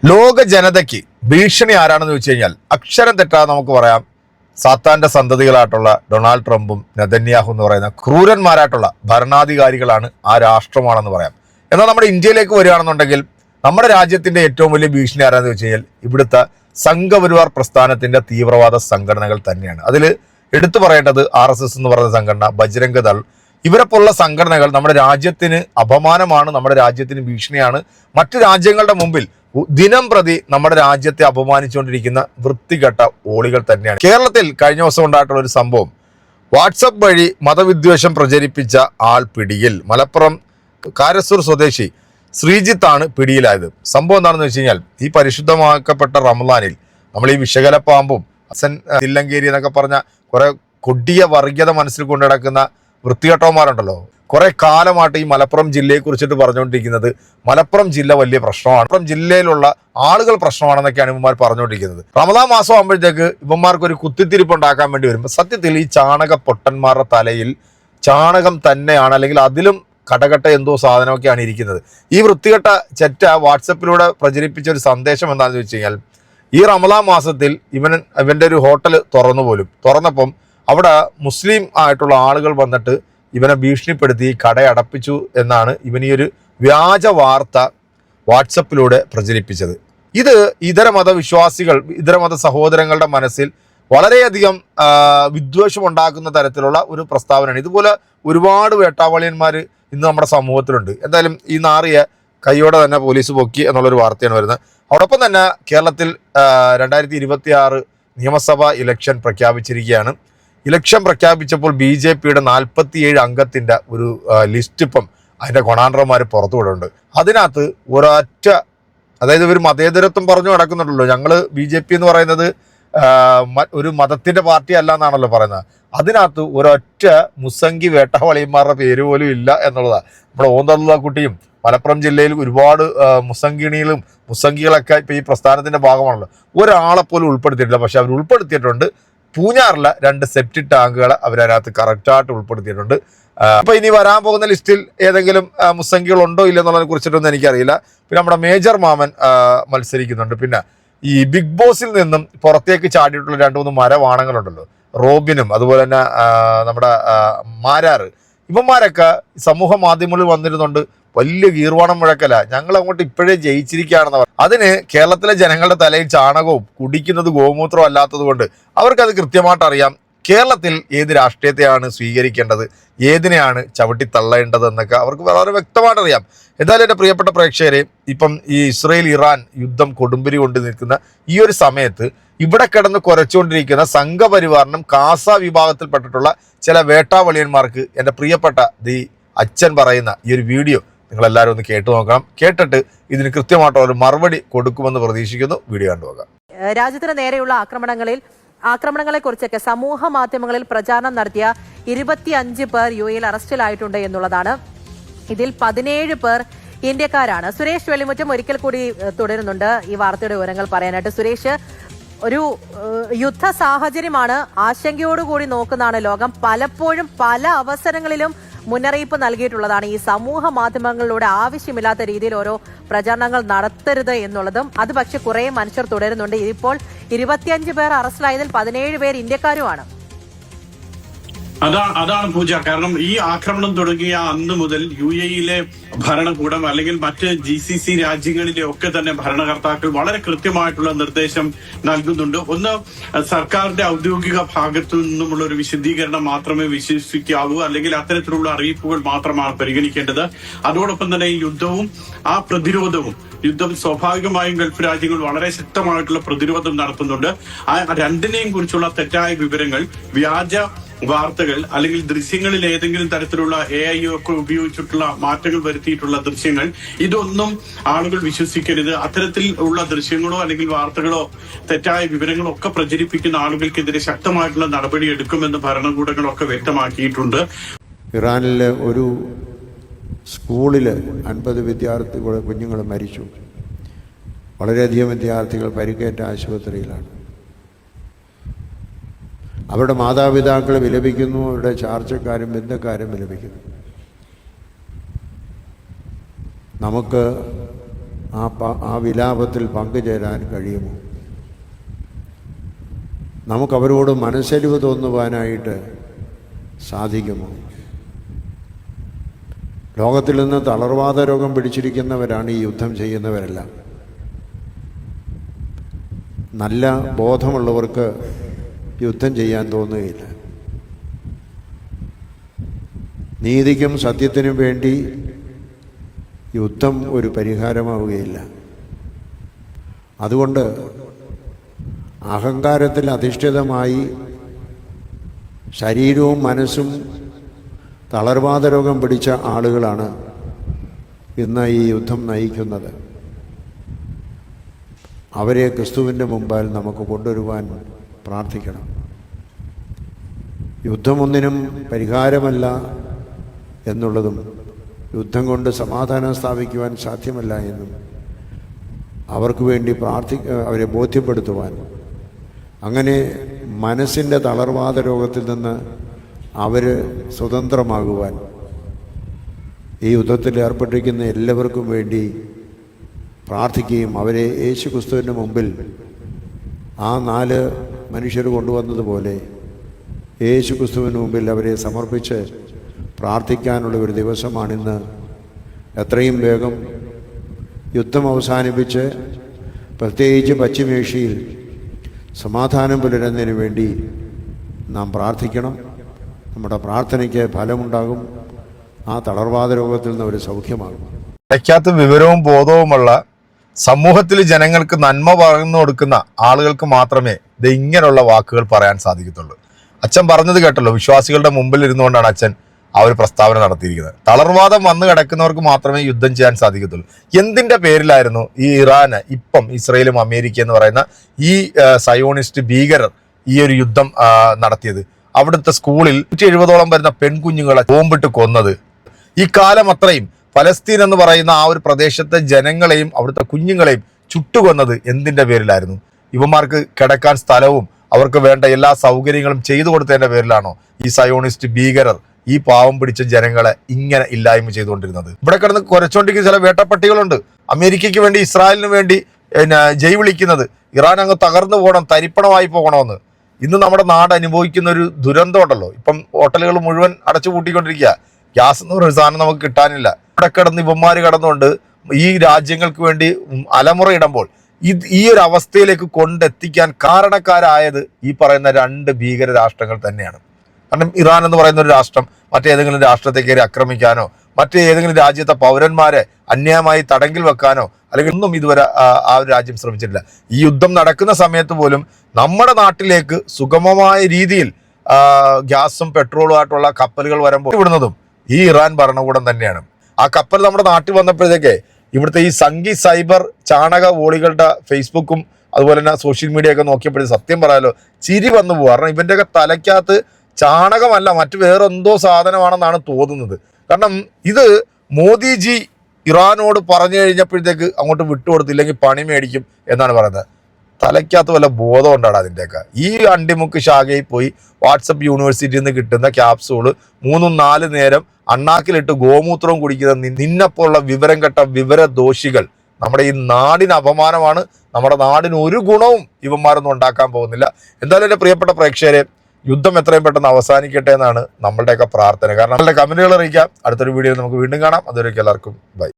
ലോക ജനതയ്ക്ക് ഭീഷണി ആരാണെന്ന് വെച്ച് കഴിഞ്ഞാൽ അക്ഷരം തെറ്റാതെ നമുക്ക് പറയാം, സാത്താന്റെ സന്തതികളായിട്ടുള്ള ഡൊണാൾഡ് ട്രംപും നെതന്യാഹു എന്ന് പറയുന്ന ക്രൂരന്മാരായിട്ടുള്ള ഭരണാധികാരികളാണ് ആ രാഷ്ട്രമാണെന്ന് പറയാം. എന്നാൽ നമ്മുടെ ഇന്ത്യയിലേക്ക് വരികയാണെന്നുണ്ടെങ്കിൽ നമ്മുടെ രാജ്യത്തിന്റെ ഏറ്റവും വലിയ ഭീഷണി ആരാന്ന് വെച്ച് കഴിഞ്ഞാൽ ഇവിടുത്തെ സംഘപരിവാർ പ്രസ്ഥാനത്തിന്റെ തീവ്രവാദ സംഘടനകൾ തന്നെയാണ്. അതിൽ എടുത്തു പറയേണ്ടത് RSS എന്ന് പറയുന്ന സംഘടന, ബജ്രംഗ് ദൾ, ഇവരെ പോലുള്ള സംഘടനകൾ നമ്മുടെ രാജ്യത്തിന് അപമാനമാണ്, നമ്മുടെ രാജ്യത്തിന് ഭീഷണിയാണ്. മറ്റു രാജ്യങ്ങളുടെ മുമ്പിൽ ദിനം പ്രതി നമ്മുടെ രാജ്യത്തെ അപമാനിച്ചുകൊണ്ടിരിക്കുന്ന വൃത്തികെട്ട ഓളികൾ തന്നെയാണ്. കേരളത്തിൽ കഴിഞ്ഞ ദിവസം ഉണ്ടായിട്ടുള്ള ഒരു സംഭവം, വാട്സപ്പ് വഴി മതവിദ്വേഷം പ്രചരിപ്പിച്ച ആൾ പിടിയിൽ. മലപ്പുറം കാരസൂർ സ്വദേശി ശ്രീജിത്താണ് പിടിയിലായത്. സംഭവം എന്താണെന്ന് വെച്ച് കഴിഞ്ഞാൽ, ഈ പരിശുദ്ധമാക്കപ്പെട്ട റമദാനിൽ നമ്മൾ ഈ വിഷകലപ്പാമ്പും തില്ലങ്കേരി എന്നൊക്കെ പറഞ്ഞ കുറെ കൊടിയ വർഗീയത മനസ്സിൽ കൊണ്ടു നടക്കുന്ന വൃത്തികെട്ടവന്മാരുണ്ടല്ലോ, കുറെ കാലമായിട്ട് ഈ മലപ്പുറം ജില്ലയെ കുറിച്ചിട്ട് പറഞ്ഞുകൊണ്ടിരിക്കുന്നത് മലപ്പുറം ജില്ല വലിയ പ്രശ്നമാണ്, മലപ്പുറം ജില്ലയിലുള്ള ആളുകൾ പ്രശ്നമാണെന്നൊക്കെയാണ് ഇവന്മാർ പറഞ്ഞുകൊണ്ടിരിക്കുന്നത്. റമദാൻ മാസം ആകുമ്പോഴത്തേക്ക് ഇവന്മാർക്ക് ഒരു കുത്തിത്തിരിപ്പ് ഉണ്ടാക്കാൻ വേണ്ടി വരുമ്പോൾ സത്യത്തിൽ ഈ ചാണക പൊട്ടന്മാരുടെ തലയിൽ ചാണകം തന്നെയാണ്, അല്ലെങ്കിൽ അതിലും കടകട്ട എന്തോ സാധനമൊക്കെയാണ് ഇരിക്കുന്നത്. ഈ വൃത്തികെട്ട ചെറ്റ വാട്സപ്പിലൂടെ പ്രചരിപ്പിച്ച ഒരു സന്ദേശം എന്താണെന്ന് വെച്ച് കഴിഞ്ഞാൽ, ഈ റമദാൻ മാസത്തിൽ ഇവന്റെ ഒരു ഹോട്ടൽ തുറന്നപ്പം അവിടെ മുസ്ലിം ആയിട്ടുള്ള ആളുകൾ വന്നിട്ട് ഇവനെ ഭീഷണിപ്പെടുത്തി കടയടപ്പിച്ചു എന്നാണ് ഇവൻ ഈ ഒരു വ്യാജ വാർത്ത വാട്സപ്പിലൂടെ പ്രചരിപ്പിച്ചത്. ഇത് ഇതര മതവിശ്വാസികൾ, ഇതര മത സഹോദരങ്ങളുടെ മനസ്സിൽ വളരെയധികം വിദ്വേഷം ഉണ്ടാക്കുന്ന തരത്തിലുള്ള ഒരു പ്രസ്താവനയാണ്. ഇതുപോലെ ഒരുപാട് വേട്ടാവളിയന്മാർ ഇന്ന് നമ്മുടെ സമൂഹത്തിലുണ്ട്. എന്തായാലും ഈ നാറിയ കൈയോടെ തന്നെ പോലീസ് പൊക്കി എന്നുള്ളൊരു വാർത്തയാണ് വരുന്നത്. അതോടൊപ്പം തന്നെ കേരളത്തിൽ 2026 നിയമസഭാ ഇലക്ഷൻ പ്രഖ്യാപിച്ചിരിക്കുകയാണ്. ഇലക്ഷൻ പ്രഖ്യാപിച്ചപ്പോൾ BJPയുടെ 47 അംഗത്തിൻ്റെ ഒരു ലിസ്റ്റ് ഇപ്പം അതിൻ്റെ കൊണാണ്ടർമാർ പുറത്തുവിടുന്നുണ്ട്. അതിനകത്ത് ഒരൊറ്റ, അതായത് ഒരു മതേതരത്വം പറഞ്ഞു നടക്കുന്നുണ്ടല്ലോ, ഞങ്ങൾ BJP എന്ന് പറയുന്നത് ഒരു മതത്തിന്റെ പാർട്ടി അല്ല എന്നാണല്ലോ പറയുന്നത്. അതിനകത്ത് ഒരൊറ്റ മുസംഗി വേട്ടാവളിയന്മാരുടെ പേര് പോലും ഇല്ല എന്നുള്ളതാണ്. നമ്മുടെ ഓന്തള്ള കുട്ടിയും മലപ്പുറം ജില്ലയിൽ ഒരുപാട് മുസംഗിണികളും മുസംഗികളൊക്കെ ഇപ്പൊ ഈ പ്രസ്ഥാനത്തിന്റെ ഭാഗമാണല്ലോ, ഒരാളെപ്പോലും ഉൾപ്പെടുത്തിയിട്ടില്ല. പക്ഷെ അവർ ഉൾപ്പെടുത്തിയിട്ടുണ്ട്. പൂഞ്ഞാറിലെ 2 സെപ്റ്റിക് ടാങ്കുകളെ അവരതിനകത്ത് കറക്റ്റായിട്ട് ഉൾപ്പെടുത്തിയിട്ടുണ്ട്. അപ്പൊ ഇനി വരാൻ പോകുന്ന ലിസ്റ്റിൽ ഏതെങ്കിലും മുസംഗികൾ ഉണ്ടോ ഇല്ലെന്നുള്ളതിനെ കുറിച്ചിട്ടൊന്നും എനിക്കറിയില്ല. പിന്നെ നമ്മുടെ മേജർ മാമൻ മത്സരിക്കുന്നുണ്ട്. പിന്നെ ഈ ബിഗ് ബോസിൽ നിന്നും പുറത്തേക്ക് ചാടിയിട്ടുള്ള 2-3 മരവാണങ്ങളുണ്ടല്ലോ, റോബിനും അതുപോലെ തന്നെ നമ്മുടെ മാരാറ്, ഇവന്മാരൊക്കെ സമൂഹ മാധ്യമങ്ങളിൽ വന്നിരുന്നുണ്ട് വലിയ ഗീർവാണം മുഴക്കല, ഞങ്ങൾ അങ്ങോട്ട് ഇപ്പോഴേ ജയിച്ചിരിക്കുകയാണെന്ന് പറഞ്ഞു. അതിന് കേരളത്തിലെ ജനങ്ങളുടെ തലയിൽ ചാണകവും കുടിക്കുന്നത് ഗോമൂത്രവും അല്ലാത്തത് കൊണ്ട് അവർക്കത് കൃത്യമായിട്ട് അറിയാം. കേരളത്തിൽ ഏത് രാഷ്ട്രീയത്തെയാണ് സ്വീകരിക്കേണ്ടത്, ഏതിനെയാണ് ചവിട്ടി തള്ളേണ്ടത് എന്നൊക്കെ അവർക്ക് വളരെ വ്യക്തമായിട്ട് അറിയാം. എന്തായാലും എൻ്റെ പ്രിയപ്പെട്ട പ്രേക്ഷകരെ, ഇപ്പം ഈ ഇസ്രയേൽ-ഇറാൻ യുദ്ധം കൊടുമ്പിരി കൊണ്ട് നിൽക്കുന്ന ഈ ഒരു സമയത്ത് ഇവിടെ കിടന്ന് കുരച്ചുകൊണ്ടിരിക്കുന്ന സംഘപരിവാറിനും കാസ വിഭാഗത്തിൽപ്പെട്ടിട്ടുള്ള ചില വേട്ടാവളിയന്മാർക്ക് എൻ്റെ പ്രിയപ്പെട്ട അച്ഛൻ പറയുന്ന ഈ ഒരു വീഡിയോ നിങ്ങളെല്ലാവരും ഒന്ന് കേട്ടു നോക്കണം. കേട്ടിട്ട് ഇതിന് കൃത്യമായിട്ടുള്ള ഒരു മറുപടി കൊടുക്കുമെന്ന് പ്രതീക്ഷിക്കുന്നു. വീഡിയോ കണ്ടുപോകാം. രാജ്യത്തിന് നേരെയുള്ള ആക്രമണങ്ങളെ കുറിച്ചൊക്കെ സമൂഹ മാധ്യമങ്ങളിൽ പ്രചാരണം നടത്തിയ 25 പേർ UAE അറസ്റ്റിലായിട്ടുണ്ട് എന്നുള്ളതാണ്. ഇതിൽ 17 പേർ ഇന്ത്യക്കാരാണ്. സുരേഷ് വെള്ളിമുറ്റം ഒരിക്കൽ കൂടി തുടരുന്നുണ്ട് ഈ വാർത്തയുടെ വിവരങ്ങൾ പറയാനായിട്ട്. സുരേഷ്, ഒരു യുദ്ധ സാഹചര്യമാണ്, ആശങ്കയോടുകൂടി നോക്കുന്നതാണ് ലോകം. പലപ്പോഴും പല അവസരങ്ങളിലും മുന്നറിയിപ്പ് നൽകിയിട്ടുള്ളതാണ് ഈ സമൂഹ മാധ്യമങ്ങളിലൂടെ ആവശ്യമില്ലാത്ത രീതിയിൽ ഓരോ പ്രചരണങ്ങൾ നടത്തരുത് എന്നുള്ളതും. അത് പക്ഷെ കുറെ മനുഷ്യർ തുടരുന്നുണ്ട്. ഇതിപ്പോൾ 25 പേർ അറസ്റ്റിലായതിൽ 17 പേർ ഇന്ത്യക്കാരുമാണ്. അതാണ് പൂജ. കാരണം ഈ ആക്രമണം തുടങ്ങിയ അന്ന് മുതൽ UAE ഭരണകൂടം അല്ലെങ്കിൽ മറ്റ് GCC രാജ്യങ്ങളിലെ ഒക്കെ തന്നെ ഭരണകർത്താക്കൾ വളരെ കൃത്യമായിട്ടുള്ള നിർദ്ദേശം നൽകുന്നുണ്ട്. ഒന്ന്, സർക്കാരിന്റെ ഔദ്യോഗിക ഭാഗത്തു നിന്നുമുള്ള ഒരു വിശദീകരണം മാത്രമേ വിശ്വസിക്കാവൂ, അല്ലെങ്കിൽ അത്തരത്തിലുള്ള അറിയിപ്പുകൾ മാത്രമാണ് പരിഗണിക്കേണ്ടത്. അതോടൊപ്പം തന്നെ ഈ യുദ്ധവും ആ പ്രതിരോധവും, യുദ്ധം സ്വാഭാവികമായും ഗൾഫ് രാജ്യങ്ങൾ വളരെ ശക്തമായിട്ടുള്ള പ്രതിരോധം നടത്തുന്നുണ്ട്. ആ രണ്ടിനെയും കുറിച്ചുള്ള തെറ്റായ വിവരങ്ങൾ, വ്യാജ വാർത്തകൾ, അല്ലെങ്കിൽ ദൃശ്യങ്ങളിൽ ഏതെങ്കിലും തരത്തിലുള്ള AI ഒക്കെ ഉപയോഗിച്ചിട്ടുള്ള മാറ്റങ്ങൾ വരുത്തിയിട്ടുള്ള ദൃശ്യങ്ങൾ, ഇതൊന്നും ആളുകൾ വിശ്വസിക്കരുത്. അത്തരത്തിൽ ഉള്ള ദൃശ്യങ്ങളോ അല്ലെങ്കിൽ വാർത്തകളോ തെറ്റായ വിവരങ്ങളോ ഒക്കെ പ്രചരിപ്പിക്കുന്ന ആളുകൾക്കെതിരെ ശക്തമായിട്ടുള്ള നടപടി എടുക്കുമെന്ന് ഭരണകൂടങ്ങളൊക്കെ വ്യക്തമാക്കിയിട്ടുണ്ട്. ഇറാനിലെ ഒരു സ്കൂളിൽ 50 കുഞ്ഞുങ്ങൾ മരിച്ചു. വളരെയധികം വിദ്യാർത്ഥികൾ പരിക്കേറ്റ ആശുപത്രിയിലാണ്. അവരുടെ മാതാപിതാക്കൾ വിലപിക്കുന്നു, അവരുടെ ചാർച്ചക്കാരും ബന്ധുക്കാരും വിലപിക്കുന്നു. നമുക്ക് ആ വിലാപത്തിൽ പങ്കുചേരാൻ കഴിയുമോ? നമുക്കവരോട് മനസ്സലിവ് തോന്നുവാനായിട്ട് സാധിക്കുമോ? ലോകത്തിൽ നിന്ന് തളർവാദ രോഗം പിടിച്ചിരിക്കുന്നവരാണ് ഈ യുദ്ധം ചെയ്യുന്നവരെല്ലാം. നല്ല ബോധമുള്ളവർക്ക് യുദ്ധം ചെയ്യാൻ തോന്നുകയില്ല. നീതിക്കും സത്യത്തിനും വേണ്ടി യുദ്ധം ഒരു പരിഹാരമാവുകയില്ല. അതുകൊണ്ട് അഹങ്കാരത്തിൽ അധിഷ്ഠിതമായി ശരീരവും മനസ്സും തളർവാദ രോഗം പിടിച്ച ആളുകളാണ് ഇന്ന് ഈ യുദ്ധം നയിക്കുന്നത്. അവരെ ക്രിസ്തുവിൻ്റെ മുമ്പാൽ നമുക്ക് കൊണ്ടുവരുവാൻ പ്രാർത്ഥിക്കണം. യുദ്ധമൊന്നിനും പരിഹാരമല്ല എന്നുള്ളതും യുദ്ധം കൊണ്ട് സമാധാനം സ്ഥാപിക്കുവാൻ സാധ്യമല്ല എന്നും അവർക്ക് വേണ്ടി അവരെ ബോധ്യപ്പെടുത്തുവാൻ, അങ്ങനെ മനസ്സിൻ്റെ തളർവാദ രോഗത്തിൽ നിന്ന് അവർ സ്വതന്ത്രമാകുവാൻ ഈ യുദ്ധത്തിൽ ഏർപ്പെട്ടിരിക്കുന്ന എല്ലാവർക്കും വേണ്ടി പ്രാർത്ഥിക്കുകയും അവരെ യേശു ക്രിസ്തുവിൻ്റെ മുമ്പിൽ ആ 4 മനുഷ്യർ കൊണ്ടുവന്നതുപോലെ യേശു ക്രിസ്തുവിന് മുമ്പിൽ അവരെ സമർപ്പിച്ച് പ്രാർത്ഥിക്കാനുള്ള ഒരു ദിവസമാണിന്ന്. എത്രയും വേഗം യുദ്ധം അവസാനിപ്പിച്ച് പ്രത്യേകിച്ച് പശ്ചിമേഷ്യയിൽ സമാധാനം പുലരുന്നതിന് വേണ്ടി നാം പ്രാർത്ഥിക്കണം. നമ്മുടെ പ്രാർത്ഥനയ്ക്ക് ഫലമുണ്ടാകും. ആ തളർവാദ രോഗത്തിൽ നിന്ന് ഒരു സൗഖ്യമാകും. ഇടയ്ക്കകത്ത് വിവരവും ബോധവുമുള്ള സമൂഹത്തിൽ ജനങ്ങൾക്ക് നന്മ പകർന്നു കൊടുക്കുന്ന ആളുകൾക്ക് മാത്രമേ ഇത് ഇങ്ങനെയുള്ള വാക്കുകൾ പറയാൻ സാധിക്കത്തുള്ളൂ. അച്ഛൻ പറഞ്ഞത് കേട്ടല്ലോ, വിശ്വാസികളുടെ മുമ്പിൽ ഇരുന്നുകൊണ്ടാണ് അച്ഛൻ ആ ഒരു പ്രസ്താവന നടത്തിയിരിക്കുന്നത്. തളർവാദം വന്നു കിടക്കുന്നവർക്ക് മാത്രമേ യുദ്ധം ചെയ്യാൻ സാധിക്കത്തുള്ളൂ. എന്തിന്റെ പേരിലായിരുന്നു ഈ ഇറാന്, ഇപ്പം ഇസ്രയേലും അമേരിക്ക എന്ന് പറയുന്ന ഈ സയോണിസ്റ്റ് ഭീകരർ ഈ ഒരു യുദ്ധം നടത്തിയത്? അവിടുത്തെ സ്കൂളിൽ 170ഓളം വരുന്ന പെൺകുഞ്ഞുങ്ങളെ ബോംബിട്ട് കൊന്നത്. ഈ കാലം അത്രയും ഫലസ്തീൻ എന്ന് പറയുന്ന ആ ഒരു പ്രദേശത്തെ ജനങ്ങളെയും അവിടുത്തെ കുഞ്ഞുങ്ങളെയും ചുട്ടുകൊന്നത് എന്തിന്റെ പേരിലായിരുന്നു? ഇവന്മാർക്ക് കിടക്കാൻ സ്ഥലവും അവർക്ക് വേണ്ട എല്ലാ സൗകര്യങ്ങളും ചെയ്തു കൊടുത്തതിന്റെ പേരിലാണോ ഈ സയോണിസ്റ്റ് ഭീകരർ ഈ പാവം പിടിച്ച ജനങ്ങളെ ഇങ്ങനെ ഇല്ലായ്മ ചെയ്തുകൊണ്ടിരുന്നത്? ഇവിടെ കിടന്ന് കുരച്ചോണ്ടിരിക്കുന്ന ചില വേട്ടപ്പട്ടികളുണ്ട്. അമേരിക്കയ്ക്ക് വേണ്ടി, ഇസ്രായേലിന് വേണ്ടി ജയ് വിളിക്കുന്നത് ഇറാൻ അങ്ങ് തകർന്നു പോകണം, തരിപ്പണമായി പോകണമെന്ന്. ഇന്ന് നമ്മുടെ നാട് അനുഭവിക്കുന്ന ഒരു ദുരന്തം ഉണ്ടല്ലോ. ഇപ്പം ഹോട്ടലുകൾ മുഴുവൻ അടച്ചു പൂട്ടിക്കൊണ്ടിരിക്കുക. ഗ്യാസ് എന്ന് പറയുന്ന സാധനം നമുക്ക് കിട്ടാനില്ല. ഇവിടെ കിടന്ന് ഇവന്മാർ കടന്നുകൊണ്ട് ഈ രാജ്യങ്ങൾക്ക് വേണ്ടി അലമുറയിടുമ്പോൾ ഈ ഒരു അവസ്ഥയിലേക്ക് കൊണ്ടെത്തിക്കാൻ കാരണക്കാരായത് ഈ പറയുന്ന 2 ഭീകര രാഷ്ട്രങ്ങൾ തന്നെയാണ്. കാരണം ഇറാൻ എന്ന് പറയുന്ന ഒരു രാഷ്ട്രം മറ്റേതെങ്കിലും രാഷ്ട്രത്തെ കയറി ആക്രമിക്കാനോ മറ്റേതെങ്കിലും രാജ്യത്തെ പൗരന്മാരെ അന്യായമായി തടങ്കിൽ വെക്കാനോ അല്ലെങ്കിൽ ഒന്നും ഇതുവരെ ആ ഒരു രാജ്യം ശ്രമിച്ചിട്ടില്ല. ഈ യുദ്ധം നടക്കുന്ന സമയത്ത് പോലും നമ്മുടെ നാട്ടിലേക്ക് സുഗമമായ രീതിയിൽ ഗ്യാസും പെട്രോളും ആയിട്ടുള്ള കപ്പലുകൾ വരുമ്പോൾ വിടുന്നതും ഈ ഇറാൻ ഭരണകൂടം തന്നെയാണ്. ആ കപ്പൽ നമ്മുടെ നാട്ടിൽ വന്നപ്പോഴത്തേക്ക് ഇവിടുത്തെ ഈ സംഘി സൈബർ ചാണക വോളികളുടെ ഫേസ്ബുക്കും അതുപോലെ തന്നെ സോഷ്യൽ മീഡിയ ഒക്കെ നോക്കിയപ്പോഴേ സത്യം പറയാലോ ചിരി വന്നു പോകും. കാരണം ഇവൻ്റെയൊക്കെ തലയ്ക്കകത്ത് ചാണകമല്ല മറ്റു വേറെന്തോ സാധനമാണെന്നാണ് തോന്നുന്നത്. കാരണം ഇത് മോദിജി ഇറാനോട് പറഞ്ഞു കഴിഞ്ഞപ്പോഴത്തേക്ക് അങ്ങോട്ട് വിട്ടുകൊടുത്തില്ലെങ്കിൽ പണി മേടിക്കും എന്നാണ് പറയുന്നത്. തലയ്ക്കകത്ത് വല്ല ബോധം ഉണ്ടാണ് അതിൻ്റെയൊക്കെ. ഈ അണ്ടിമുക്ക് ശാഖയിൽ പോയി വാട്സപ്പ് യൂണിവേഴ്സിറ്റിയിൽ നിന്ന് കിട്ടുന്ന ക്യാപ്സൂള് 3-4 നേരം അണ്ണാക്കിലിട്ട് ഗോമൂത്രവും കുടിക്കുന്ന നിന്നെപ്പോലുള്ള വിവരം കെട്ട വിവരദോഷികൾ നമ്മുടെ ഈ നാടിന് അപമാനമാണ്. നമ്മുടെ നാടിന് ഒരു ഗുണവും ഇവന്മാരൊന്നും ഉണ്ടാക്കാൻ പോകുന്നില്ല. എന്തായാലും എൻ്റെ പ്രിയപ്പെട്ട പ്രേക്ഷകരെ, യുദ്ധം എത്രയും പെട്ടെന്ന് അവസാനിക്കട്ടെ എന്നാണ് നമ്മളുടെയൊക്കെ പ്രാർത്ഥന. കാരണം നമ്മളുടെ കമന്റുകൾ അറിയിക്കാം. അടുത്തൊരു വീഡിയോയിൽ നമുക്ക് വീണ്ടും കാണാം. അതുവരേക്കും എല്ലാവർക്കും ബൈ.